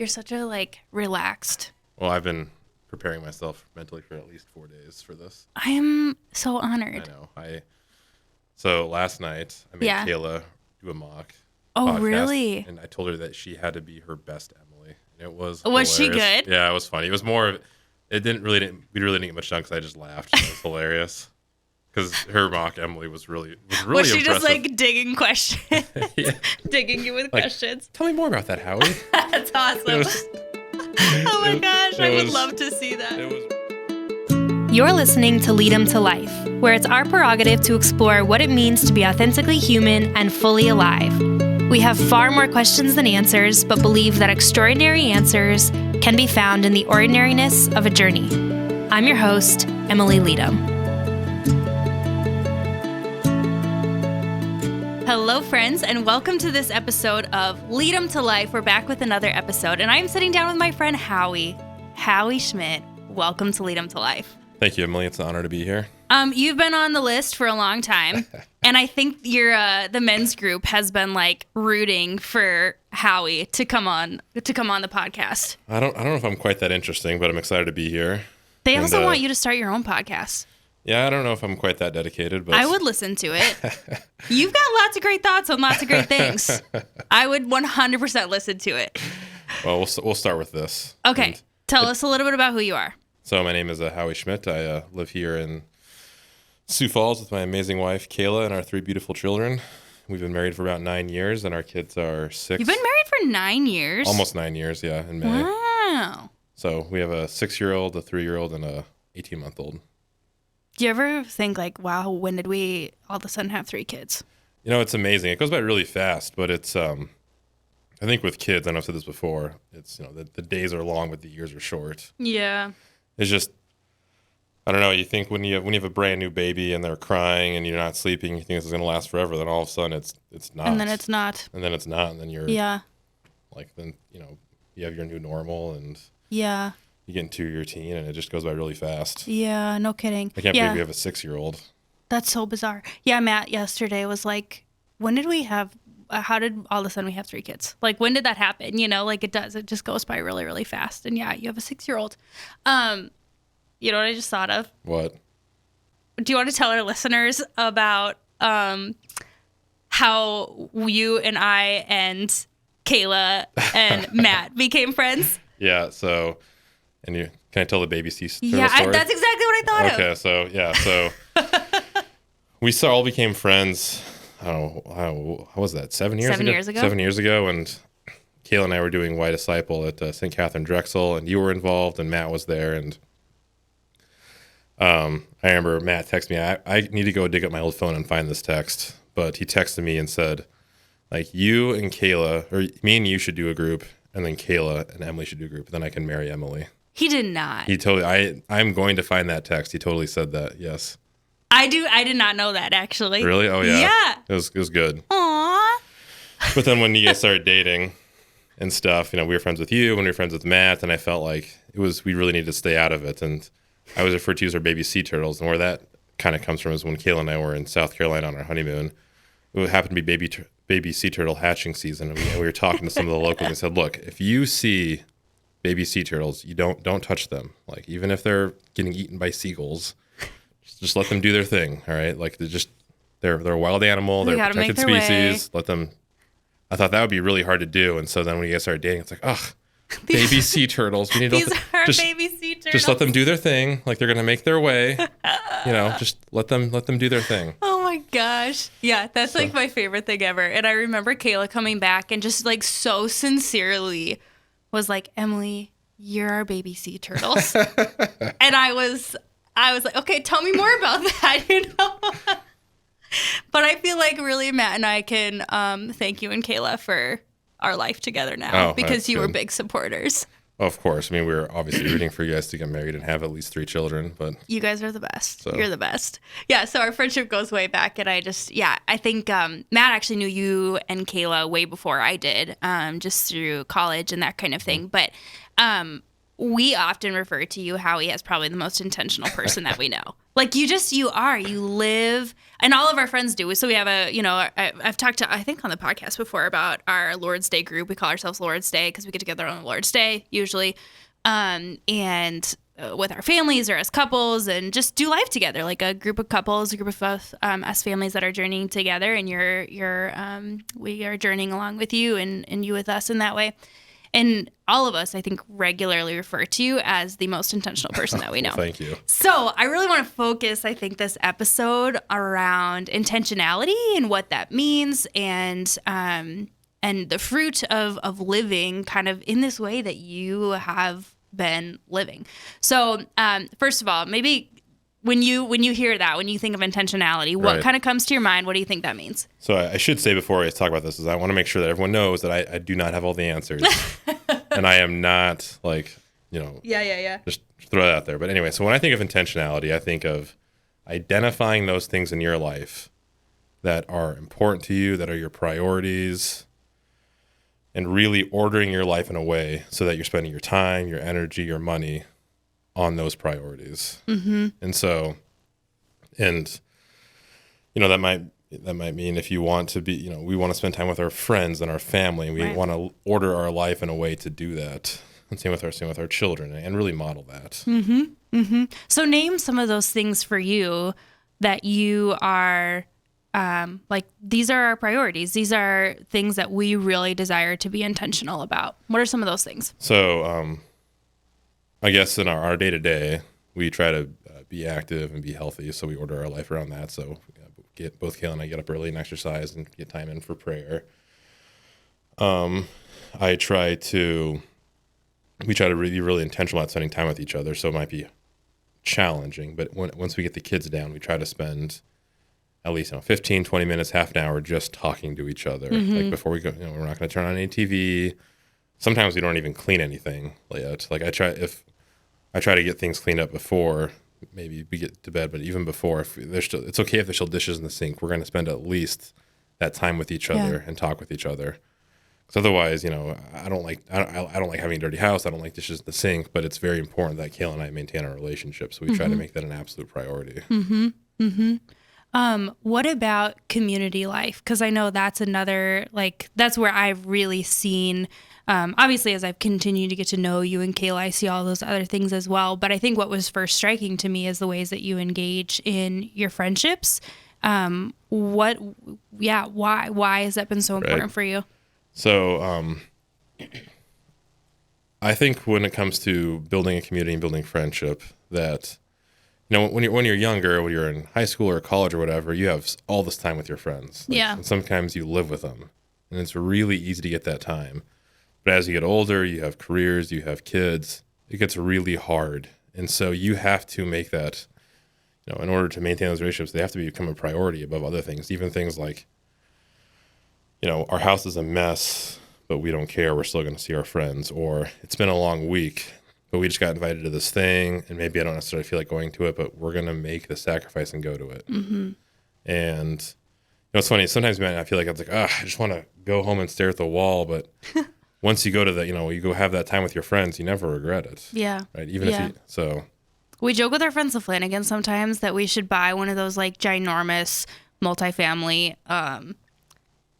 You're such a, relaxed. Well, I've been preparing myself mentally for at least 4 days for this. I am so honored. I know. So last night, I made Kayla do a mock podcast, really? and I told her that she had to be her best Emily. And it was she good? Yeah, it was funny. It was more, we really didn't get much done because I just laughed. It was hilarious. Because her mock Emily was really Was she impressive. just digging questions? Digging you with questions? Tell me more about that, Howie. That's awesome. Oh my gosh, I would love to see that. You're listening to Leedom to Life, where it's our prerogative to explore what it means to be authentically human and fully alive. We have far more questions than answers, but believe that extraordinary answers can be found in the ordinariness of a journey. I'm your host, Emily Leedom. Hello, friends, and welcome to this episode of Leedom to Life. We're back with another episode, and I'm sitting down with my friend Howie Schmidt. Welcome to Leedom to Life. Thank you, Emily. It's an honor to be here. You've been on the list for a long time, and I think the men's group has been rooting for Howie to come on the podcast. I don't know if I'm quite that interesting, but I'm excited to be here. They also want you to start your own podcast. Yeah, I don't know if I'm quite that dedicated, but I would listen to it. You've got lots of great thoughts on lots of great things. I would 100% listen to it. Well, we'll start with this. Okay. Tell us a little bit about who you are. So my name is Howie Schmidt. I live here in Sioux Falls with my amazing wife, Kayla, and our 3 beautiful children. We've been married for about 9 years, and our kids are 6. You've been married for 9 years? Almost 9 years, yeah, in May. Wow. So we have a 6-year-old, a 3-year-old, and a 18-month-old. Do you ever think wow, when did we all of a sudden have 3 kids? You know, it's amazing. It goes by really fast, but it's, I think with kids, and I've said this before, it's, the days are long, but the years are short. Yeah. It's just, I don't know, you think when you have a brand new baby and they're crying and you're not sleeping, you think this is going to last forever, then all of a sudden it's not. And then it's not. And then it's not, and then you're, then, you have your new normal, and you get into your teen, and it just goes by really fast. Yeah, no kidding. I can't believe we have a 6-year-old. That's so bizarre. Yeah, Matt yesterday was like, when did we have, how did all of a sudden we have 3 kids? When did that happen? It does. It just goes by really, really fast. And yeah, you have a 6-year-old. You know what I just thought of? What? Do you want to tell our listeners about how you and I and Kayla and Matt became friends? Yeah, so... And can I tell the baby Sioux story? Yeah, that's exactly what I thought of. Okay, so we all became friends. I don't know, how was that? 7 years ago? 7 years ago. 7 years ago, and Kayla and I were doing Y Disciple at St. Catherine Drexel, and you were involved, and Matt was there, and I remember Matt texted me. I need to go dig up my old phone and find this text, but he texted me and said, you and Kayla, or me and you should do a group, and then Kayla and Emily should do a group, and then I can marry Emily. He did not. He totally. I'm going to find that text. He totally said that. Yes. I did not know that, actually. Really? Oh yeah. Yeah. It was good. Aww. But then when you guys started dating and stuff, we were friends with you, when we were friends with Matt, and I felt like we really needed to stay out of it. And I was referred to as our baby sea turtles, and where that kind of comes from is when Kayla and I were in South Carolina on our honeymoon. It happened to be baby sea turtle hatching season, and we were talking to some of the locals and said, look, if you see baby sea turtles, you don't touch them. Even if they're getting eaten by seagulls, just let them do their thing. All right, they're a wild animal. They're a protected species. Let them. I thought that would be really hard to do, and so then when you guys started dating, it's baby sea turtles. We need These are baby sea turtles. Just let them do their thing. They're gonna make their way. Just let them do their thing. Oh my gosh. Yeah, that's my favorite thing ever. And I remember Kayla coming back and just so sincerely was like, Emily, you're our baby sea turtles. And I was like, okay, tell me more about that, But I feel like really Matt and I can thank you and Kayla for our life together now because you were big supporters. Of course. We were obviously rooting for you guys to get married and have at least 3 children, but you guys are the best. So. You're the best. Yeah, so our friendship goes way back, and I think Matt actually knew you and Kayla way before I did, just through college and that kind of thing. But we often refer to you, Howie, as probably the most intentional person that we know. Like you live, and all of our friends do. So we have I've talked to, I think on the podcast before about our Lord's Day group. We call ourselves Lord's Day because we get together on Lord's Day usually. And with our families or as couples and just do life together, like a group of couples, a group of us families that are journeying together, and we are journeying along with you and you with us in that way. And all of us, I think, regularly refer to you as the most intentional person that we know. Thank you. So I really want to focus, I think, this episode around intentionality and what that means, and the fruit of living kind of in this way that you have been living. So first of all, maybe when you hear that, when you think of intentionality, what kind of comes to your mind? What do you think that means? So I should say before I talk about this is I want to make sure that everyone knows that I do not have all the answers. And I am not like, just throw that out there. But anyway, so when I think of intentionality, I think of identifying those things in your life that are important to you, that are your priorities, and really ordering your life in a way so that you're spending your time, your energy, your money on those priorities. Mm-hmm. And so, that might mean if you want to be, we want to spend time with our friends and our family, and we want to order our life in a way to do that. And same with our children, and really model that. Mm-hmm. Mm-hmm. So name some of those things for you that you are these are our priorities. These are things that we really desire to be intentional about. What are some of those things? So, I guess in our day-to-day, we try to be active and be healthy, so we order our life around that. So both Kayla and I get up early and exercise and get time in for prayer. We try to be really intentional about spending time with each other, so it might be challenging, but once we get the kids down, we try to spend at least 15, 20 minutes, half an hour just talking to each other. Mm-hmm. Like before we go, we're not going to turn on any TV. Sometimes we don't even clean anything yet. Like I try to get things cleaned up before maybe we get to bed, but even before, it's okay if there's still dishes in the sink. We're going to spend at least that time with each other and talk with each other. Because otherwise, I don't like having a dirty house. I don't like dishes in the sink, but it's very important that Kayla and I maintain our relationship. So we try to make that an absolute priority. Mm-hmm. Mm-hmm. What about community life? Because I know that's another, that's where I've really seen, obviously as I've continued to get to know you and Kayla, I see all those other things as well. But I think what was first striking to me is the ways that you engage in your friendships. Why has that been so important for you? So, I think when it comes to building a community and building friendship, that when you're younger, when you're in high school or college or whatever, you have all this time with your friends. And sometimes you live with them, and it's really easy to get that time. But as you get older, you have careers, you have kids, it gets really hard. And so you have to make that, in order to maintain those relationships, they have to become a priority above other things. Even things like, our house is a mess, but we don't care. We're still going to see our friends. Or it's been a long week, but we just got invited to this thing, and maybe I don't necessarily feel like going to it, but we're going to make the sacrifice and go to it. Mm-hmm. And it's funny. Sometimes, man, I feel like I just want to go home and stare at the wall. But once you go to you go have that time with your friends, you never regret it. Yeah. Right. Even if so. We joke with our friends, the Flanagans, sometimes that we should buy one of those ginormous multifamily,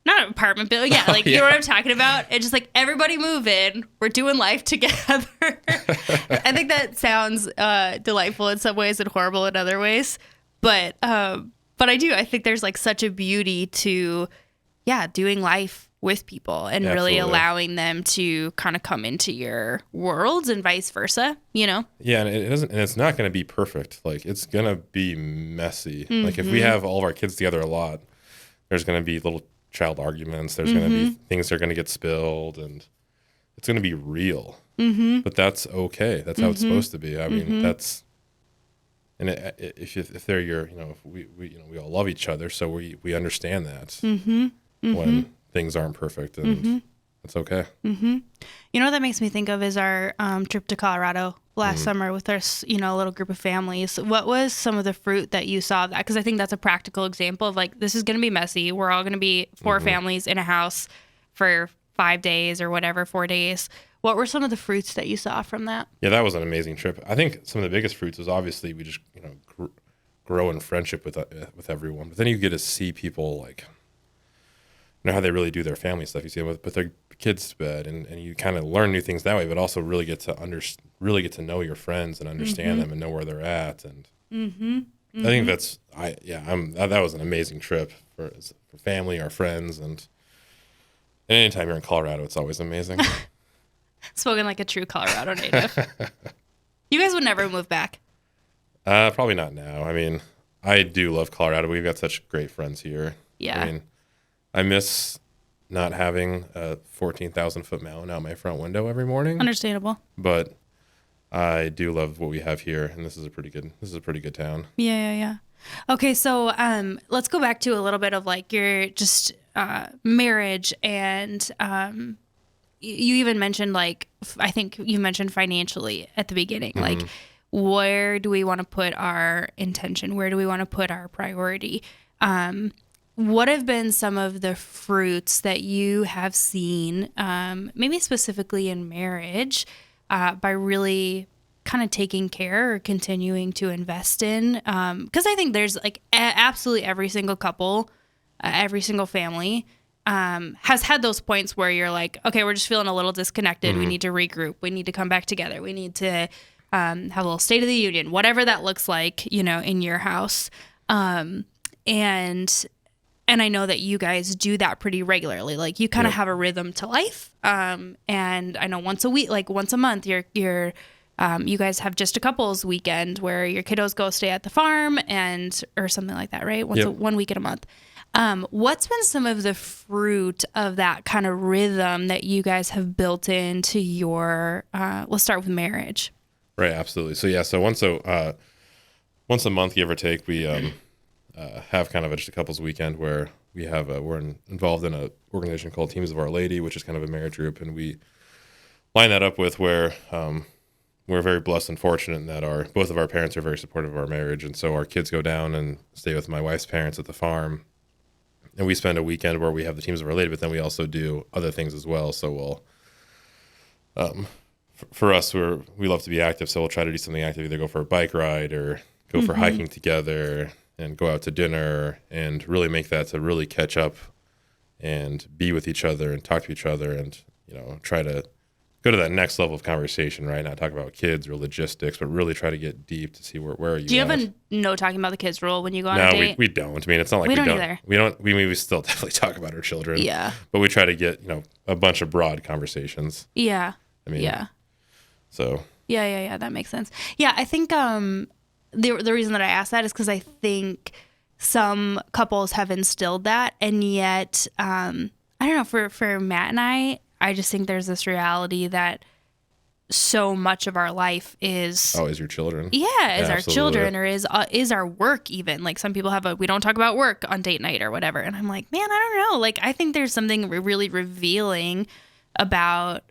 not an apartment building. Yeah, you know what I'm talking about? It's just everybody move in. We're doing life together. I think that sounds delightful in some ways and horrible in other ways. But I do. I think there's such a beauty to, doing life with people and really allowing them to kind of come into your worlds and vice versa, Yeah, and it's not going to be perfect. It's going to be messy. Mm-hmm. If we have all of our kids together a lot, there's going to be little child arguments. There's going to be things that are going to get spilled, and it's going to be real. Mm-hmm. But that's okay. That's how it's supposed to be. I mean, that's, and if they're your, we all love each other, so we understand that when things aren't perfect, and it's okay. Mm-hmm. What that makes me think of is our trip to Colorado last summer with our, little group of families. What was some of the fruit that you saw of that? Because I think that's a practical example of this is going to be messy. We're all going to be 4 families in a house for 5 days or whatever, 4 days. What were some of the fruits that you saw from that? Yeah, that was an amazing trip. I think some of the biggest fruits was obviously we just, grow in friendship with everyone. But then you get to see people, like, how they really do their family stuff. You see them with their kids to bed, and you kind of learn new things that way, but also really get to know your friends and understand them and know where they're at. And I think that was an amazing trip for family, our friends, and anytime you're in Colorado, it's always amazing. Spoken like a true Colorado native. You guys would never move back? Probably not now. I mean, I do love Colorado. We've got such great friends here. Yeah. I mean, I miss not having a 14,000-foot mountain out my front window every morning. Understandable. But I do love what we have here, and this is a pretty good town. Yeah. Okay, so let's go back to a little bit of like your just marriage, and you even mentioned, like, I think you mentioned financially at the beginning, like, where do we want to put our intention? Where do we want to put our priority? What have been some of the fruits that you have seen, maybe specifically in marriage, by really kind of taking care or continuing to invest in? Because I think there's like absolutely every single couple, every single family has had those points where you're like, okay, we're just feeling a little disconnected. We need to regroup. We need to come back together. We need to have a little State of the Union, whatever that looks like, in your house. And I know that you guys do that pretty regularly. Like, you kind of have a rhythm to life. And I know once a week, like once a month, you guys have just a couples weekend where your kiddos go stay at the farm or something like that, right? 1 week in a month. What's been some of the fruit of that kind of rhythm that you guys have built into your, let's start with marriage. Right. Absolutely. So once a month, give or take, we, have kind of just a couples weekend where we have, we're involved in an organization called Teams of Our Lady, which is kind of a marriage group. And we line that up with where, we're very blessed and fortunate in that both of our parents are very supportive of our marriage. And so our kids go down and stay with my wife's parents at the farm. And we spend a weekend where we have the Teams of Our Lady, but then we also do other things as well. So for us, we love to be active. So we'll try to do something active, either go for a bike ride or go for hiking together and go out to dinner, and really make that to really catch up and be with each other and talk to each other, and, try to go to that next level of conversation, right? Not talk about kids or logistics, but really try to get deep to see where are you. Do you have a no talking about the kids rule when you go on a date? No, we don't. I mean, it's not like we don't either. We still definitely talk about our children. Yeah. But we try to get, a bunch of broad conversations. Yeah. I mean, yeah. So. Yeah. That makes sense. Yeah. I think the reason that I asked that is because I think some couples have instilled that, and yet, I don't know, for Matt and I just think there's this reality that so much of our life is your children. Yeah, is our children, or is our work even. Like, some people we don't talk about work on date night or whatever. And I'm like, man, I don't know. Like, I think there's something really revealing about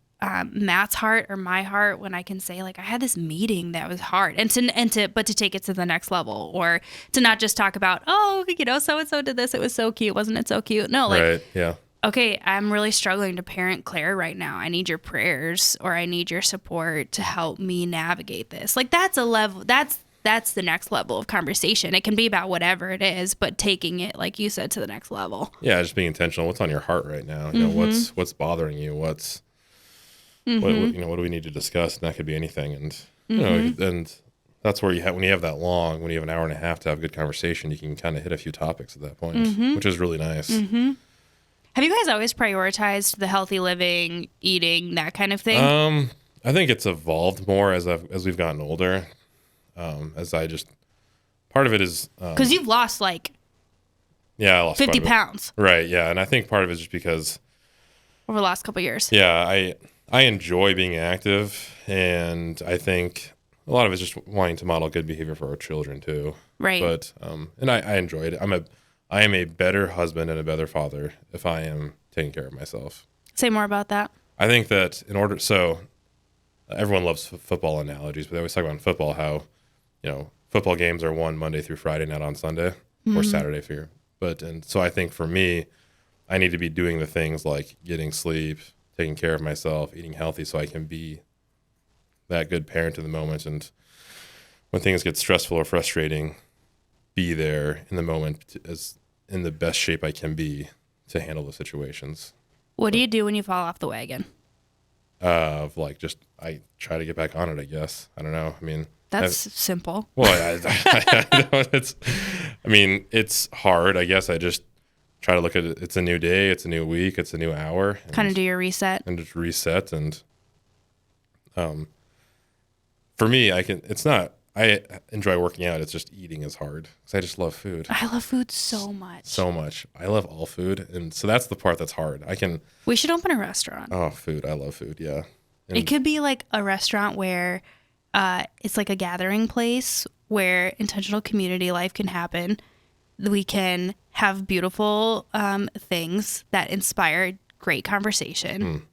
Matt's heart or my heart when I can say, like, I had this meeting that was hard, but to take it to the next level, or to not just talk about, so-and-so did this. It was so cute. Wasn't it so cute? No, like, right. Yeah. Okay, I'm really struggling to parent Claire right now. I need your prayers, or I need your support to help me navigate this. Like, that's a level, that's the next level of conversation. It can be about whatever it is, but taking it, like you said, to the next level. Yeah, just being intentional. What's on your heart right now? What's bothering you? What do we need to discuss? And that could be anything. And and that's where when you have an hour and a half to have a good conversation, you can kind of hit a few topics at that point, which is really nice. Have you guys always prioritized the healthy living, eating, that kind of thing? I think it's evolved more as we've gotten older. Part of it is because you've lost I lost 50 pounds, right? Yeah, and I think part of it is just because over the last couple of years. Yeah, I enjoy being active, and I think a lot of it's just wanting to model good behavior for our children too. Right. But and I enjoy it. I am a better husband and a better father if I am taking care of myself. Say more about that. I think that everyone loves football analogies, but they always talk about in football how, football games are won Monday through Friday, not on Sunday or Saturday and so I think for me, I need to be doing the things like getting sleep, taking care of myself, eating healthy so I can be that good parent in the moment. And when things get stressful or frustrating, be there in the moment as in the best shape I can be to handle the situations. What do you do when you fall off the wagon? I try to get back on it, I guess. I don't know. I mean, that's simple. Well, it's hard. I guess I just try to look at it. It's a new day. It's a new week. It's a new hour. Kind of do your reset. And just reset. And for me, I enjoy working out. It's just eating is hard because I just love food. I love food so much. So much. I love all food. And so that's the part that's hard. We should open a restaurant. Oh, food. I love food. Yeah. And it could be like a restaurant where it's like a gathering place where intentional community life can happen. We can have beautiful things that inspire great conversation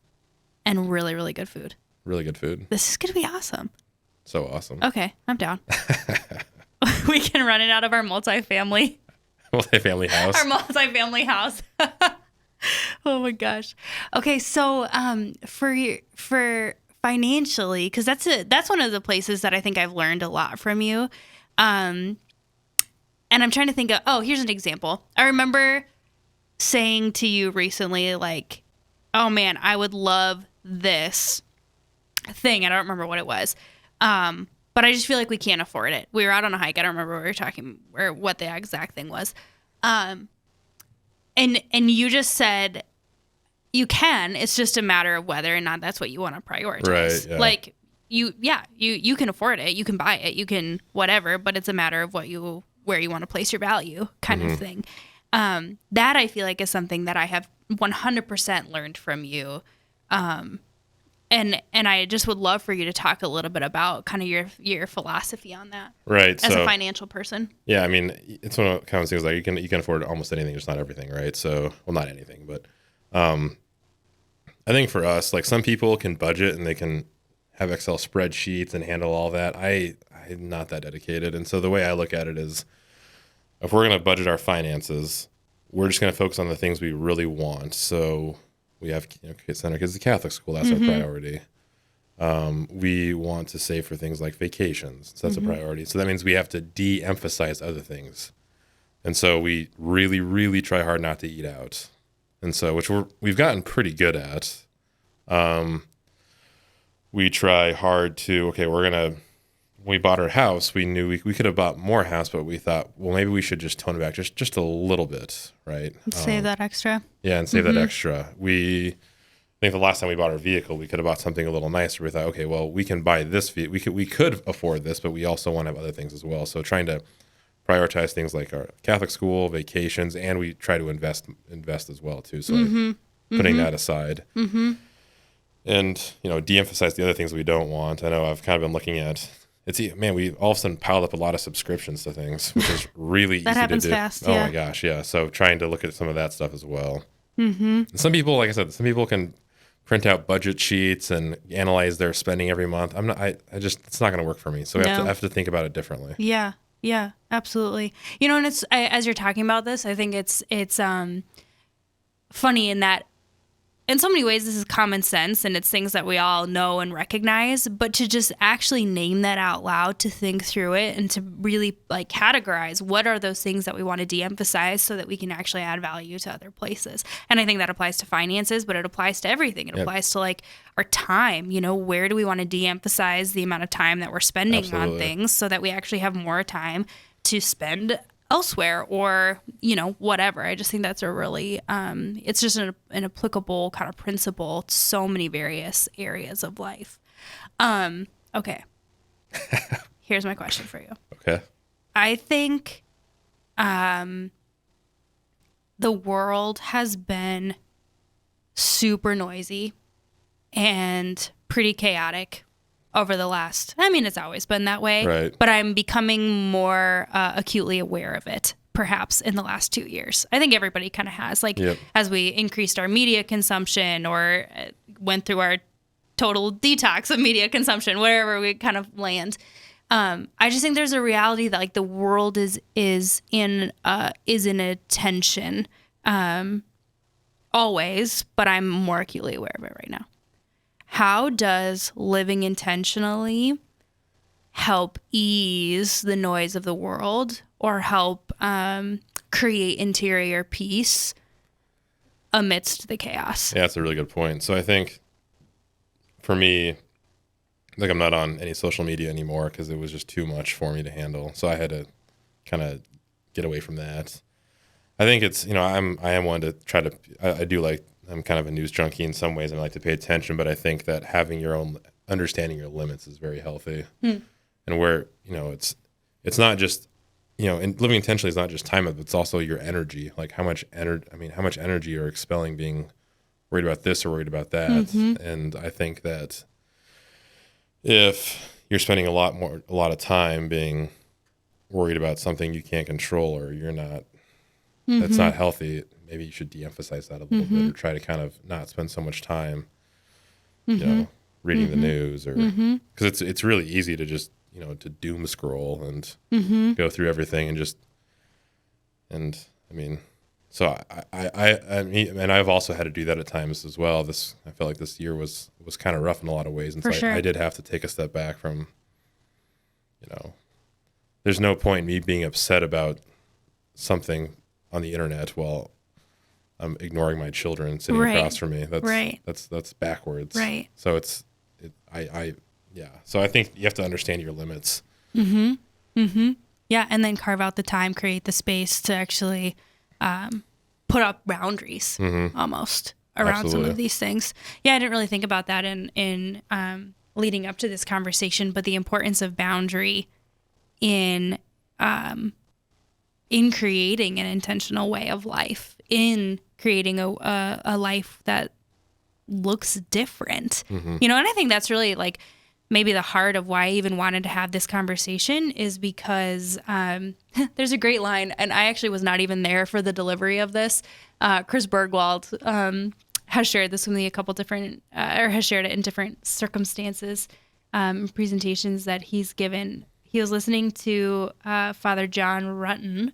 and really, really good food. Really good food. This is going to be awesome. So awesome. Okay, I'm down. We can run it out of our multifamily house. Our multifamily house. Oh my gosh. Okay, so for financially, because that's one of the places that I think I've learned a lot from you. And I'm trying to think of, here's an example. I remember saying to you recently, like, oh man, I would love this thing. I don't remember what it was. But I just feel like we can't afford it. We were out on a hike. I don't remember what we were talking or what the exact thing was. And you just said you can, it's just a matter of whether or not that's what you want to prioritize. Right. Yeah. Like you can afford it. You can buy it. You can whatever, but it's a matter of where you want to place your value kind of thing. That I feel like is something that I have 100% learned from you. And I just would love for you to talk a little bit about kind of your philosophy on that. Right. As a financial person. Yeah. I mean, it's one of those things like you can afford almost anything, just not everything. Right. So, well, not anything, but I think for us, like some people can budget and they can have Excel spreadsheets and handle all that. I'm not that dedicated. And so the way I look at it is if we're going to budget our finances, we're just going to focus on the things we really want. So we have send our kids to Catholic school. That's our priority. We want to save for things like vacations. So that's a priority. So that means we have to de-emphasize other things. And so we really, really try hard not to eat out. And so, which we've gotten pretty good at. We try hard to, when we bought our house, we knew we could have bought more house, but we thought, well, maybe we should just tone it back just a little bit, right? Save that extra. Yeah, and save that extra. I think the last time we bought our vehicle, we could have bought something a little nicer. We thought, okay, well, we can buy this vehicle. We could afford this, but we also want to have other things as well. So trying to prioritize things like our Catholic school, vacations, and we try to invest as well too. So like putting that aside. And, de-emphasize the other things we don't want. I know I've kind of been looking at we all of a sudden piled up a lot of subscriptions to things, which is really easy to do. That happens fast, Oh my gosh, yeah. So trying to look at some of that stuff as well. And some people, like I said, can print out budget sheets and analyze their spending every month. It's not going to work for me. So I have to think about it differently. Yeah. Yeah, absolutely. And it's as you're talking about this, I think it's funny in that in so many ways this is common sense and it's things that we all know and recognize, but to just actually name that out loud, to think through it and to really like categorize what are those things that we want to de-emphasize so that we can actually add value to other places. And I think that applies to finances, but it applies to everything. It applies to like our time, where do we want to de-emphasize the amount of time that we're spending on things so that we actually have more time to spend elsewhere or, whatever. I just think that's a really, it's just an applicable kind of principle to so many various areas of life. Okay. Here's my question for you. Okay. I think the world has been super noisy and pretty chaotic over the last, it's always been that way, right. But I'm becoming more acutely aware of it, perhaps in the last 2 years. I think everybody kind of has, as we increased our media consumption or went through our total detox of media consumption, wherever we kind of land. I just think there's a reality that like the world is in a tension. always, but I'm more acutely aware of it right now. How does living intentionally help ease the noise of the world or help create interior peace amidst the chaos? Yeah, that's a really good point. So I think for me, like I'm not on any social media anymore because it was just too much for me to handle. So I had to kind of get away from that. I think it's, I am one to try to, I do like, I'm kind of a news junkie in some ways and I like to pay attention, but I think that having your own, understanding your limits is very healthy. And where, it's not just, and living intentionally is not just time, but it's also your energy. Like how much energy you're expelling being worried about this or worried about that. And I think that if you're spending a lot of time being worried about something you can't control or you're not, that's not healthy, maybe you should de-emphasize that a little bit or try to kind of not spend so much time, reading the news or because it's really easy to just, to doom scroll and go through everything so I've also had to do that at times as well. I felt like this year was kind of rough in a lot of ways. And so I did have to take a step back from, there's no point in me being upset about something on the internet while I'm ignoring my children sitting across from me. That's backwards. Right. So so I think you have to understand your limits. Yeah. And then carve out the time, create the space to actually, put up boundaries almost around some of these things. Yeah. I didn't really think about that in leading up to this conversation, but the importance of boundary in creating an intentional way of life, in creating a life that looks different, and I think that's really like maybe the heart of why I even wanted to have this conversation is because there's a great line, and I actually was not even there for the delivery of this. Chris Bergwald has shared this with me a couple different, or has shared it in different circumstances, presentations that he's given. He was listening to Father John Rutten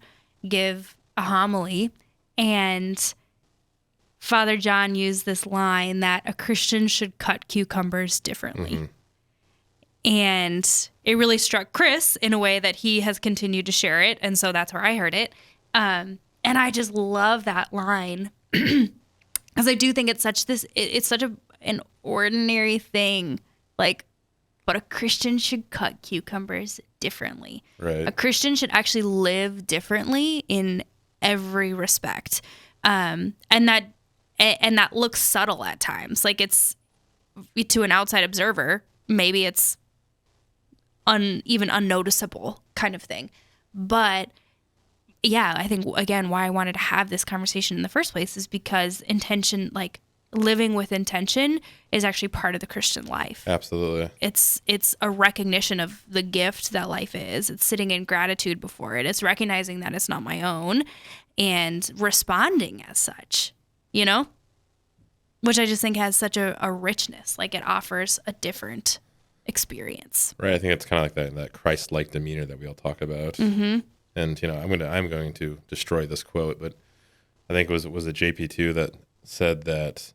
give a homily, and Father John used this line that a Christian should cut cucumbers differently. And it really struck Chris in a way that he has continued to share it. And so that's where I heard it. And I just love that line because I do think it's such an ordinary thing. Like, but a Christian should cut cucumbers differently. Right. A Christian should actually live differently in every respect. And that looks subtle at times. Like it's to an outside observer, maybe it's even unnoticeable kind of thing. But yeah, I think again, why I wanted to have this conversation in the first place is because intention, like living with intention is actually part of the Christian life. Absolutely. It's a recognition of the gift that life is. It's sitting in gratitude before it. It's recognizing that it's not my own and responding as such, which I just think has such a richness. Like it offers a different experience. Right. I think it's kind of like that Christ-like demeanor that we all talk about. And I'm going to destroy this quote, but I think was it JP2 that said that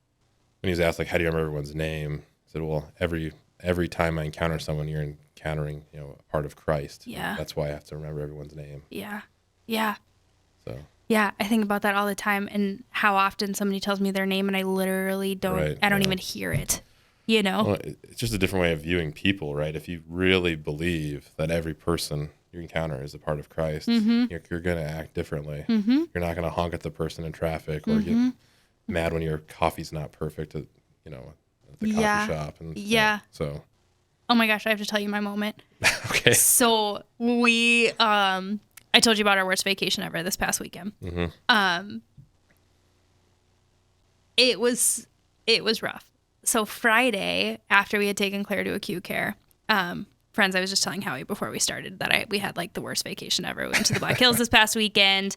when he was asked like, how do you remember everyone's name? He said, well, every time I encounter someone, you're encountering, a part of Christ. Yeah. That's why I have to remember everyone's name. Yeah. Yeah. So. Yeah, I think about that all the time and how often somebody tells me their name and I literally don't even hear it. Well, it's just a different way of viewing people, right? If you really believe that every person you encounter is a part of Christ, you're going to act differently. You're not going to honk at the person in traffic or get mad when your coffee's not perfect at the coffee shop. And so. Oh my gosh, I have to tell you my moment. Okay. So we, I told you about our worst vacation ever this past weekend. It was rough. So Friday, after we had taken Claire to acute care, friends, I was just telling Howie before we started that we had like the worst vacation ever. We went to the Black Hills this past weekend,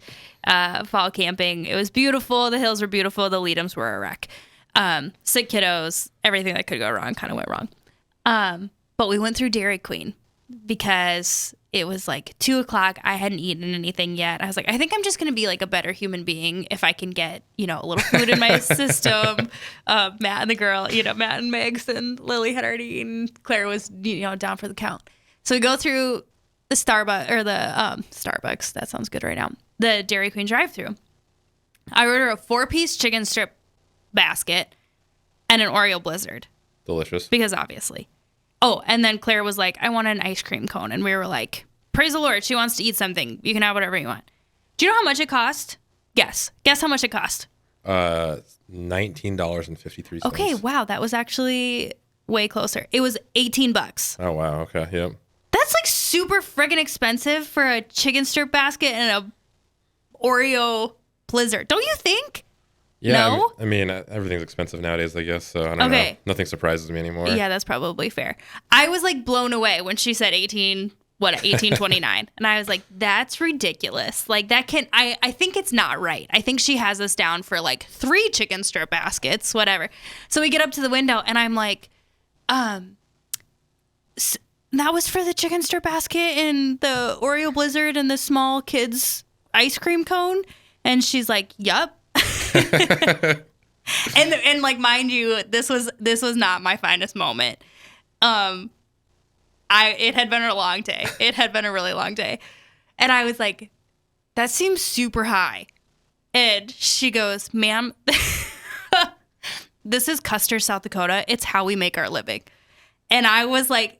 fall camping. It was beautiful. The hills were beautiful. The Leedoms were a wreck. Sick kiddos, everything that could go wrong kind of went wrong. But we went through Dairy Queen because it was like 2:00. I hadn't eaten anything yet. I was like, I think I'm just going to be like a better human being if I can get, a little food in my system. Matt and the girl, Matt and Megs and Lily had already eaten. Claire was, down for the count. So we go through the Starbucks. That sounds good right now. The Dairy Queen drive-thru. I order a 4-piece chicken strip basket and an Oreo Blizzard. Delicious. Because obviously. Oh, and then Claire was like, I want an ice cream cone. And we were like, praise the Lord. She wants to eat something. You can have whatever you want. Do you know how much it cost? Guess. Guess how much it cost. $19.53. Okay, wow. That was actually way closer. It was $18. Oh, wow. Okay, yep. That's like super friggin' expensive for a chicken strip basket and a Oreo Blizzard. Don't you think? Yeah, no? I mean, everything's expensive nowadays, I guess. So I don't know. Nothing surprises me anymore. Yeah, that's probably fair. I was like blown away when she said 1829. And I was like, that's ridiculous. Like that I think it's not right. I think she has us down for like 3 chicken strip baskets, whatever. So we get up to the window and I'm like, that was for the chicken strip basket and the Oreo Blizzard and the small kids ice cream cone. And she's like, yup. and like, mind you, this was not my finest moment. It had been a long day. It had been a really long day. And I was like, that seems super high. And she goes, ma'am, this is Custer, South Dakota. It's how we make our living. And I was like,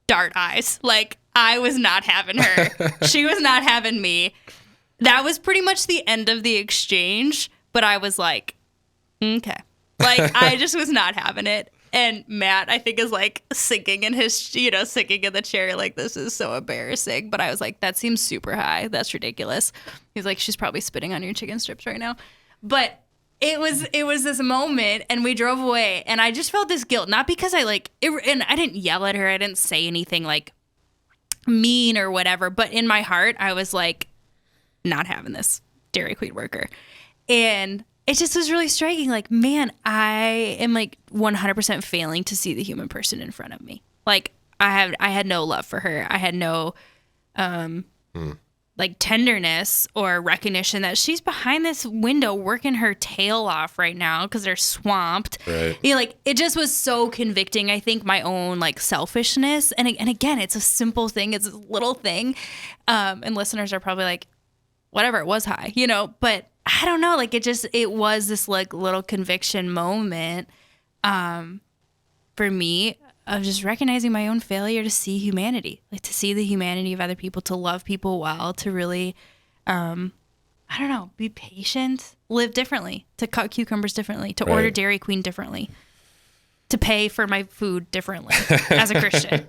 dart eyes. Like, I was not having her. She was not having me. That was pretty much the end of the exchange, but I was like, okay. Like, I just was not having it. And Matt, I think, is like sinking in sinking in the chair, like, this is so embarrassing. But I was like, that seems super high. That's ridiculous. He's like, she's probably spitting on your chicken strips right now. But it was this moment, and we drove away, and I just felt this guilt, not because and I didn't yell at her. I didn't say anything like mean or whatever. But in my heart, I was like, not having this Dairy Queen worker. And it just was really striking. Like, man, I am like 100% failing to see the human person in front of me. Like, I had no love for her. I had no like tenderness or recognition that she's behind this window working her tail off right now because they're swamped. Right. Like, it just was so convicting. I think my own like selfishness. And again, it's a simple thing. It's a little thing. And listeners are probably like, whatever, it was high, but I don't know. Like, it was this like little conviction moment for me of just recognizing my own failure to see humanity, like to see the humanity of other people, to love people well, to really, I don't know, be patient, live differently, to cut cucumbers differently, to order Dairy Queen differently, to pay for my food differently as a Christian,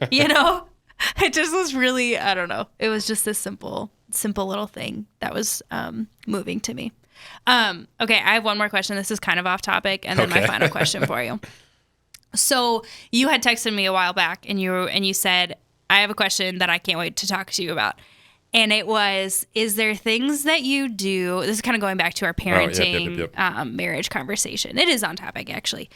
It just was really, I don't know. It was just this simple little thing that was moving to me. Okay, I have one more question. This is kind of off topic, and then my final question for you. So you had texted me a while back, and you said, I have a question that I can't wait to talk to you about. And it was, is there things that you do? This is kind of going back to our parenting marriage conversation. It is on topic, actually.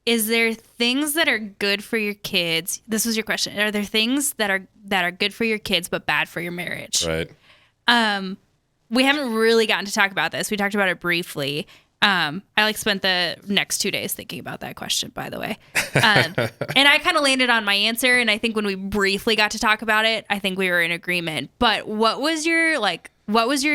Is there things that are good for your kids? This was your question. Are there things that are good for your kids but bad for your marriage? Right. We haven't really gotten to talk about this. We talked about it briefly. I spent the next 2 days thinking about that question, by the way. And I kind of landed on my answer. And I think when we briefly got to talk about it, I think we were in agreement. But what was your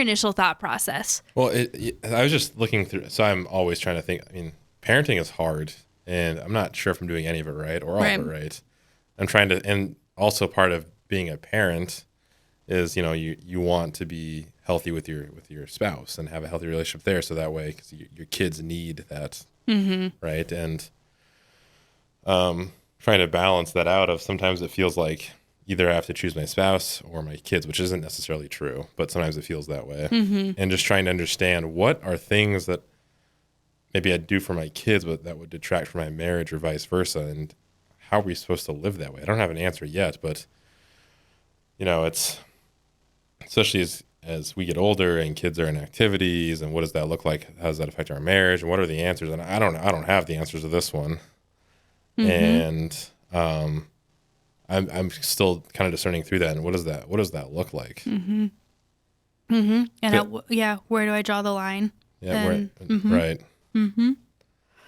initial thought process? Well, I was just looking through. So I'm always trying to think. I mean, parenting is hard. And I'm not sure if I'm doing any of it right or all of it right. I'm trying to, and also part of being a parent is, you want to be healthy with your spouse and have a healthy relationship there. So that way, because your kids need that, right? And trying to balance that out of sometimes it feels like either I have to choose my spouse or my kids, which isn't necessarily true, but sometimes it feels that way. And just trying to understand what are things that maybe I'd do for my kids, but that would detract from my marriage or vice versa. And how are we supposed to live that way? I don't have an answer yet, but it's especially as we get older and kids are in activities, and what does that look like? How does that affect our marriage? And what are the answers? And I don't have the answers to this one. And I I'm still kind of discerning through that. And what does that look like? And where do I draw the line? Yeah, right.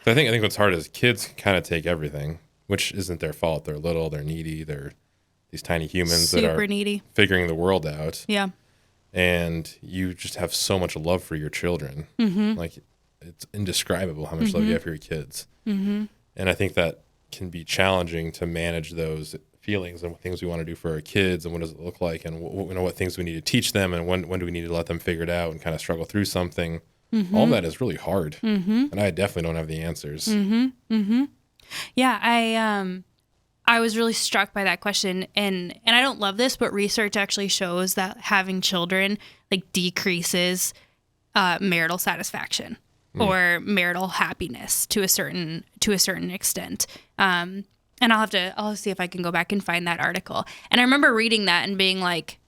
So I think what's hard is kids kind of take everything, which isn't their fault. They're little, they're needy, they're these tiny humans that are needy, figuring the world out. Yeah. And you just have so much love for your children. Like, it's indescribable how much love you have for your kids. And I think that can be challenging to manage those feelings and what things we want to do for our kids, and what does it look like, and what things we need to teach them, and when do we need to let them figure it out and kind of struggle through something. All of that is really hard, and I definitely don't have the answers. Yeah, I was really struck by that question, and I don't love this, but research actually shows that having children like decreases marital satisfaction or marital happiness to a certain extent. And I'll see if I can go back and find that article. And I remember reading that and being like,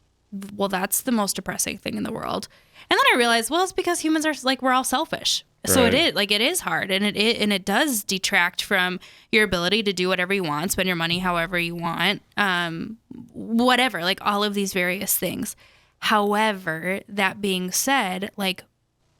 well, that's the most depressing thing in the world. And then I realized, well, it's because humans are like, we're all selfish. So it is hard, and it does detract from your ability to do whatever you want, spend your money however you want, whatever, like all of these various things. However, that being said, like,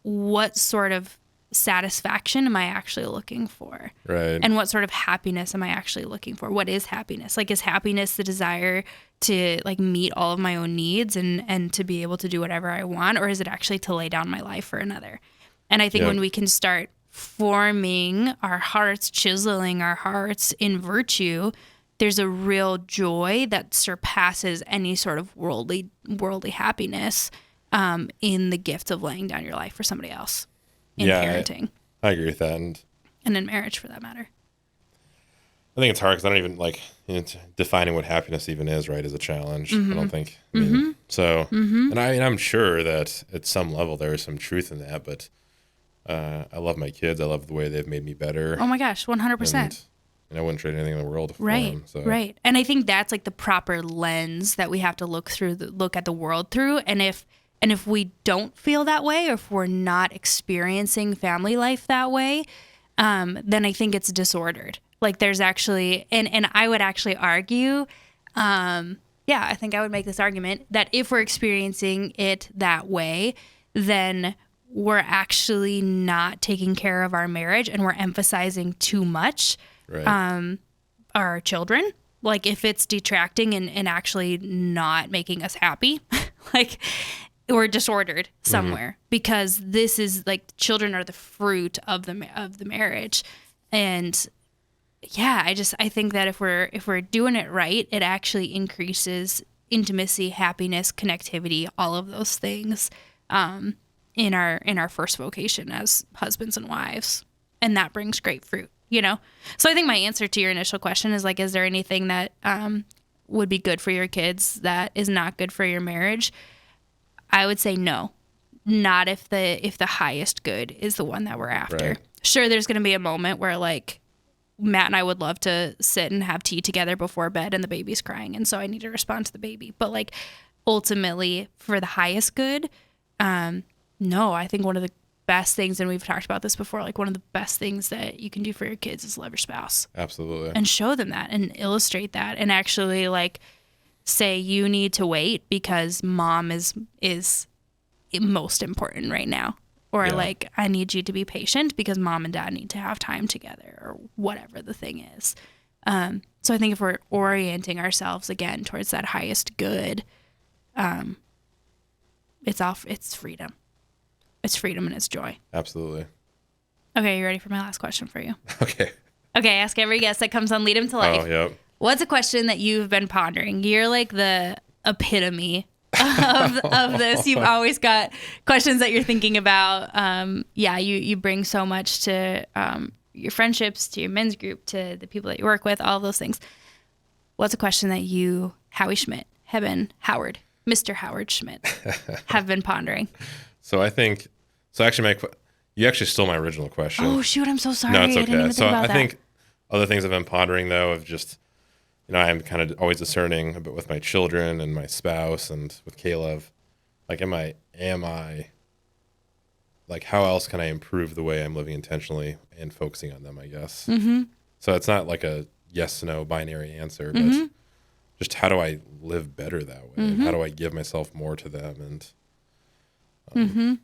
what sort of satisfaction am I actually looking for? Right. And what sort of happiness am I actually looking for? What is happiness? Like, is happiness the desire to like meet all of my own needs and to be able to do whatever I want? Or is it actually to lay down my life for another? And I think when we can start forming our hearts, chiseling our hearts in virtue, there's a real joy that surpasses any sort of worldly happiness in the gift of laying down your life for somebody else. In parenting. I agree with that. And in marriage, for that matter. I think it's hard because I don't even like defining what happiness even is, right, is a challenge. I don't think. And I'm sure that at some level there is some truth in that, but I love my kids. I love the way they've made me better. Oh my gosh, 100%. And I wouldn't trade anything in the world for them. So. Right. And I think that's like the proper lens that we have to look at the world through. And if we don't feel that way, or if we're not experiencing family life that way, then I think it's disordered. Like, there's actually, and I would actually argue, I think I would make this argument that if we're experiencing it that way, then we're actually not taking care of our marriage, and we're emphasizing too much our children. Like, if it's detracting and actually not making us happy, like, we're disordered somewhere, because this is like, children are the fruit of the marriage. And I think that if we're doing it right, it actually increases intimacy, happiness, connectivity, all of those things in our first vocation as husbands and wives, and that brings great fruit, you know? So I think my answer to your initial question is like, is there anything that would be good for your kids that is not good for your marriage? I would say no. Not if the highest good is the one that we're after. Right. Sure, there's going to be a moment where like Matt and I would love to sit and have tea together before bed and the baby's crying, and so I need to respond to the baby. But like, ultimately, for the highest good, no, I think one of the best things, and we've talked about this before, like one of the best things that you can do for your kids is love your spouse. Absolutely. And show them that and illustrate that, and actually like say, you need to wait because mom is most important right now. Or like, I need you to be patient because mom and dad need to have time together, or whatever the thing is. So I think if we're orienting ourselves again towards that highest good, it's freedom. It's freedom and it's joy. Absolutely. Okay, you ready for my last question for you? Okay. Okay, ask every guest that comes on Leedom to Life. Oh, yep. What's a question that you've been pondering? You're like the epitome of this. You've always got questions that you're thinking about. You bring so much to your friendships, to your men's group, to the people that you work with, all of those things. What's a question that you, Howie Schmidt, Mr. Howard Schmidt, have been pondering? You actually stole my original question. Oh, shoot, I'm so sorry. No, it's okay. I didn't even think about that. I think other things I've been pondering, though, of just, I'm kind of always discerning a bit with my children and my spouse and with Caleb. Like, am I, like, how else can I improve the way I'm living intentionally and focusing on them, I guess? Mm-hmm. So it's not like a yes, no binary answer, but just how do I live better that way? And how do I give myself more to them? And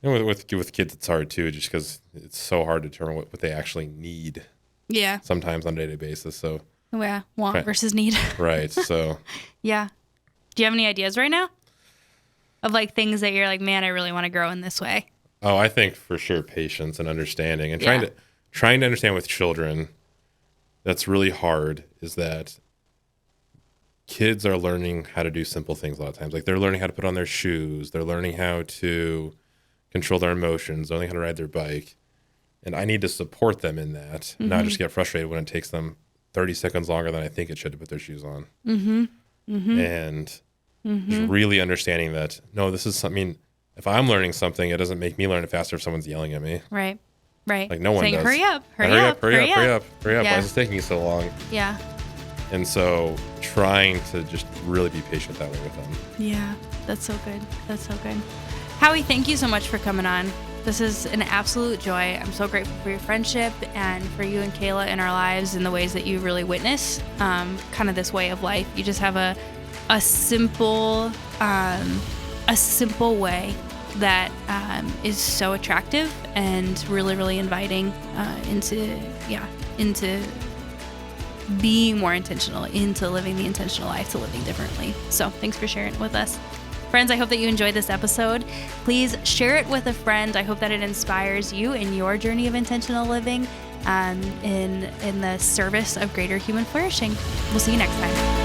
with kids, it's hard too, just because it's so hard to determine what they actually need. Yeah. Sometimes on a day-to-day basis. So yeah, want versus need. Right. So yeah. Do you have any ideas right now of like things that you're like, man, I really want to grow in this way? Oh, I think for sure patience and understanding, and trying to understand with children. That's really hard. Is that kids are learning how to do simple things a lot of times. Like they're learning how to put on their shoes. They're learning how to control their emotions, learning how to ride their bike. And I need to support them in that, not just get frustrated when it takes them 30 seconds longer than I think it should to put their shoes on. And just really understanding that, no, this is something, if I'm learning something, it doesn't make me learn it faster if someone's yelling at me. Right. Like no one saying, does. Hurry up. Hurry up. Yeah. Why is this taking you so long? Yeah. And so trying to just really be patient that way with them. Yeah, that's so good. Howie, thank you so much for coming on. This is an absolute joy. I'm so grateful for your friendship and for you and Kayla in our lives and the ways that you really witness kind of this way of life. You just have a simple way that is so attractive and really, really inviting into being more intentional, into living the intentional life, to living differently. So thanks for sharing it with us. Friends, I hope that you enjoyed this episode. Please share it with a friend. I hope that it inspires you in your journey of intentional living in the service of greater human flourishing. We'll see you next time.